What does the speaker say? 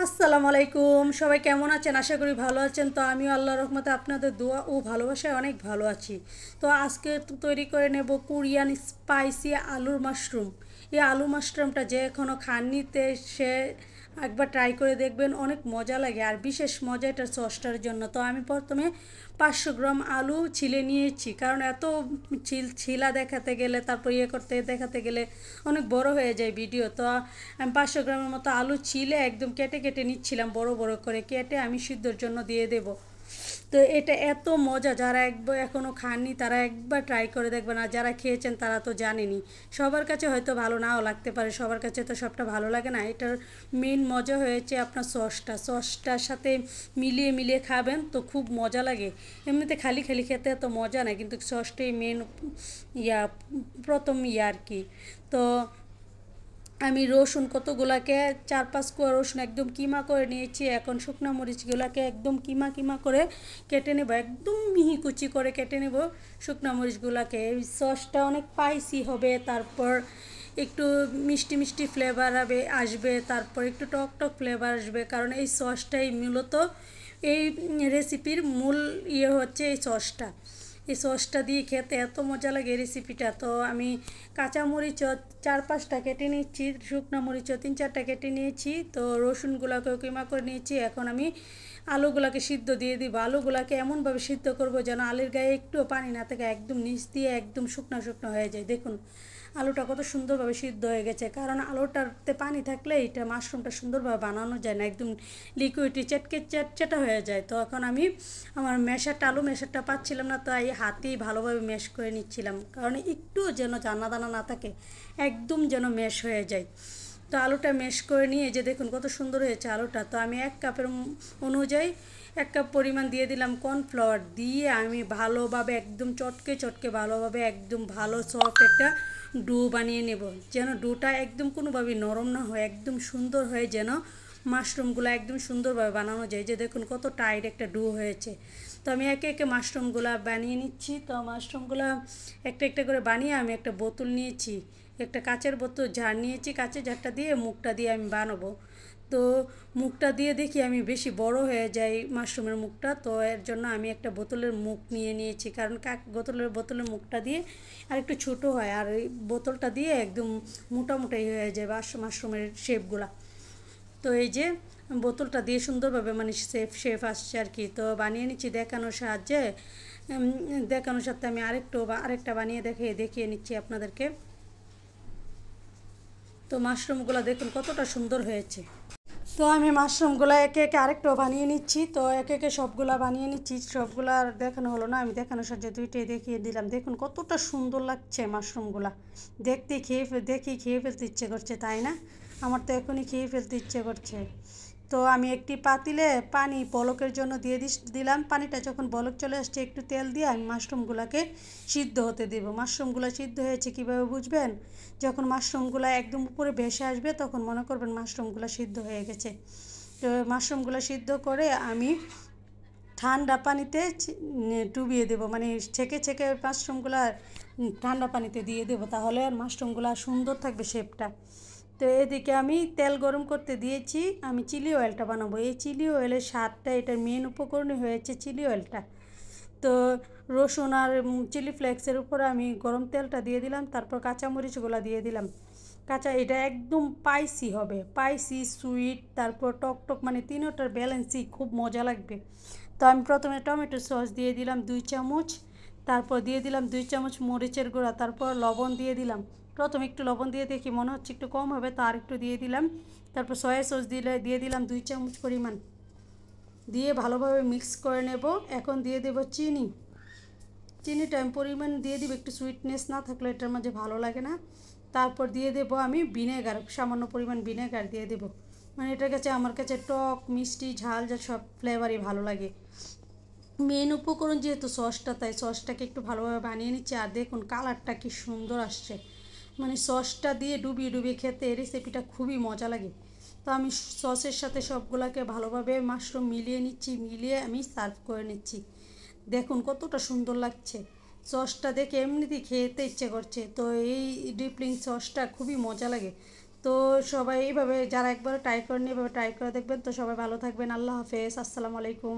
আসসালামু আলাইকুম, সবাই কেমন আছেন? আশা করি ভালো আছেন। তো আমিও আল্লাহর রহমতে আপনাদের দোয়া ও ভালোবাসায় অনেক ভালো আছি। তো আজকে তৈরি করে নেব কোরিয়ান স্পাইসি আলুর মাশরুম। এই আলু মাশরুমটা যে এখনও খাননি সে একবার ট্রাই করে দেখবেন, অনেক মজা লাগে। আর বিশেষ মজা এটার সসটার জন্য। তো আমি প্রথমে 500 গ্রাম আলু ছিলে নিয়েছি, কারণ এত ছিলা দেখাতে গেলে তারপর করতে দেখাতে গেলে অনেক বড় হয়ে যায় ভিডিও। তো আমি 500 গ্রামের মতো আলু ছিলে একদম কেটে কেটে নিচ্ছিলাম, বড় বড় করে কেটে আমি সিদ্ধর জন্য দিয়ে দেব। তো এটা এত মজা, যারা একবার এখনও খাননি তারা একবার ট্রাই করে দেখবেন। আর যারা খেয়েছেন তারা তো জানেনই। সবার কাছে হয়তো ভালো নাও লাগতে পারে, সবার কাছে তো সবটা ভালো লাগে না। এটার মেন মজা হয়েছে আপনার সসটার সাথে মিলিয়ে মিলিয়ে খাবেন তো খুব মজা লাগে। এমনিতে খালি খালি খেতে এত মজা না, কিন্তু সসটাই মেন ইয়া প্রথম আর কি। তো আমি রসুন কতগুলাকে 4-5 কোয়া রসুন একদম কিমা করে নিয়েছি। এখন শুকনো মরিচগুলোকে একদম কিমা কিমা করে কেটে নেব, একদম মিহি কুচি করে কেটে নেব শুকনো মরিচগুলোকে। এই সসটা অনেক স্পাইসি হবে, তারপর একটু মিষ্টি মিষ্টি ফ্লেভার আসবে, তারপর একটু টক টক ফ্লেভার আসবে, কারণ এই সসটাই মূলত এই রেসিপির মূল হচ্ছে এই সসটা। এই সসটা দিয়ে খেতে এত মজা লাগে এই রেসিপিটা। তো আমি কাঁচামরিচও 4-5টা কেটে নিচ্ছি, শুকনো মরিচও 3-4টা কেটে নিয়েছি। তো রসুনগুলোকেও কিমা করে নিয়েছি। এখন আমি আলুগুলোকে সিদ্ধ দিয়ে দিব। আলুগুলোকে এমনভাবে সিদ্ধ করব যেন আলুর গায়ে একটুও পানি না থাকে, একদম নিচ দিয়ে একদম শুকনো শুকনো হয়ে যায়। দেখুন আলুটা কত সুন্দরভাবে সিদ্ধ হয়ে গেছে, কারণ আলুটাতে পানি থাকলে এটা মাশরুমটা সুন্দরভাবে বানানো যায় না, একদম লিকুইডি চেটচেটা হয়ে যায়। তো এখন আমি আমার আলু মেশারটা পাচ্ছিলাম না, তাই হাতেই ভালোভাবে ম্যাশ করে নিচ্ছিলাম, কারণ একটু যেন দানা দানা না থাকে, একদম যেন ম্যাশ হয়ে যায়। তো আলুটা ম্যাশ করে নিয়ে যে দেখুন কত সুন্দর হয়েছে আলুটা। তো আমি 1 কাপের অনুযায়ী 1 কাপ পরিমাণ দিয়ে দিলাম কর্নফ্লাওয়ার, দিয়ে আমি ভালোভাবে একদম চটকে চটকে ভালোভাবে একদম ভালো সফট একটা ডো বানিয়ে নেব, যেন ডোটা একদম কোনোভাবেই নরম না হয়, একদম সুন্দর হয়ে যেন মাশরুমগুলো একদম সুন্দরভাবে বানানো যায়। যে দেখুন কত টাইট একটা ডো হয়েছে। তো আমি একে একে মাশরুমগুলো বানিয়ে নিচ্ছি। তো মাশরুমগুলো একটা একটা করে বানিয়ে আমি একটা বোতল নিয়েছি, একটা কাচের বোতল জার নিয়েছি, কাচের জারটা দিয়ে মুখটা দিয়ে আমি বানাবো। তো মুখটা দিয়ে দেখি আমি বেশি বড় হয়ে যায় মাশরুমের মুখটা, তো এর জন্য আমি একটা বোতলের মুখ নিয়ে নিয়েছি, কারণ বোতলের মুখটা দিয়ে আর একটু ছোটো হয়, আর এই বোতলটা দিয়ে একদম মোটামুটাই হয়ে যায় মাশরুমের শেপগুলা। তো এই যে বোতলটা দিয়ে সুন্দরভাবে মানে শেফ আসছে আর কি। তো বানিয়ে নিচ্ছি দেখানোর সাহায্যে। দেখানোর সাথে আমি আরেকটা বানিয়ে দেখিয়ে নিচ্ছি আপনাদেরকে। তো মাশরুমগুলো দেখুন কতটা সুন্দর হয়েছে। তো আমি মাশরুমগুলো একে একে আরেকটাও বানিয়ে নিচ্ছি। তো একে একে সবগুলা বানিয়ে নিচ্ছি, সবগুলো আর দেখানো হলো না, আমি দেখানোর সাথে দুইটাই দেখিয়ে দিলাম। দেখুন কতটা সুন্দর লাগছে মাশরুমগুলা দেখতে, খেয়ে ফেলতে ইচ্ছে করছে, তাই না? আমার তো এখনই খেয়ে ফেলতে ইচ্ছে করছে। তো আমি একটি পাতিলে পানি বলকের জন্য দিয়ে দিলাম। পানিটা যখন বলক চলে আসছে একটু তেল দিয়ে আমি মাশরুমগুলোকে সিদ্ধ হতে দেবো। মাশরুমগুলো সিদ্ধ হয়েছে কীভাবে বুঝবেন? যখন মাশরুমগুলো একদম উপরে ভেসে আসবে তখন মনে করবেন মাশরুমগুলো সিদ্ধ হয়ে গেছে। তো মাশরুমগুলো সিদ্ধ করে আমি ঠান্ডা পানিতে ডুবিয়ে দেবো, মানে ছেঁকে ছেঁকে মাশরুমগুলো ঠান্ডা পানিতে দিয়ে দেবো, তাহলে আর মাশরুমগুলো সুন্দর থাকবে শেপটা। তো এদিকে আমি তেল গরম করতে দিয়েছি, আমি চিলি অয়েলটা বানাবো। এই চিলি অয়েলের স্বাদটা, এটার মেন উপকরণই হয়েছে চিলি অয়েলটা। তো রসুন আর চিলি ফ্লেক্সের উপরে আমি গরম তেলটা দিয়ে দিলাম, তারপর কাঁচামরিচগুলো দিয়ে দিলাম। এটা একদম স্পাইসি হবে, স্পাইসি সুইট তারপর টক টক, মানে তিনোটার ব্যালেন্সই খুব মজা লাগবে। তো আমি প্রথমে টমেটো সস দিয়ে দিলাম 2 চামচ, তারপর দিয়ে দিলাম 2 চামচ মরিচের গুঁড়া, তারপর লবণ দিয়ে দিলাম। প্রথমে একটু লবণ দিয়ে দেখি মনে হচ্ছে একটু কম হবে, তো আর একটু দিয়ে দিলাম। তারপর সয়া সস দিয়ে দিলাম 2 চামচ পরিমাণ, দিয়ে ভালোভাবে মিক্স করে নেব। এখন দিয়ে দেব চিনিটা আমি পরিমাণ দিয়ে দিব, একটু সুইটনেস না থাকলে এটার মাঝে ভালো লাগে না। তারপর দিয়ে দেব আমি ভিনেগার, সামান্য পরিমাণ ভিনেগার দিয়ে দেব, মানে এটার কাছে আমার কাছে টক মিষ্টি ঝাল যা সব ফ্লেভারই ভালো লাগে। মেন উপকরণ যেহেতু সসটা, তাই সসটাকে একটু ভালোভাবে বানিয়ে নিচ্ছি। আর দেখুন কালারটা কি সুন্দর আসছে, মানে সসটা দিয়ে ডুবিয়ে ডুবিয়ে খেতে এই রেসিপিটা খুবই মজা লাগে। তো আমি সসের সাথে সবগুলোকে ভালোভাবে মাশরুম মিলিয়ে নিচ্ছি, মিলিয়ে আমি সার্ভ করে নিচ্ছি। দেখুন কতটা সুন্দর লাগছে, সসটা দেখে এমনিতেই খেতে ইচ্ছে করছে। তো এই ডিপলিং সসটা খুবই মজা লাগে। তো সবাই এইভাবে যারা একবার ট্রাই করেন এভাবে ট্রাই করে দেখবেন। তো সবাই ভালো থাকবেন, আল্লাহ হাফেজ, আসসালামু আলাইকুম।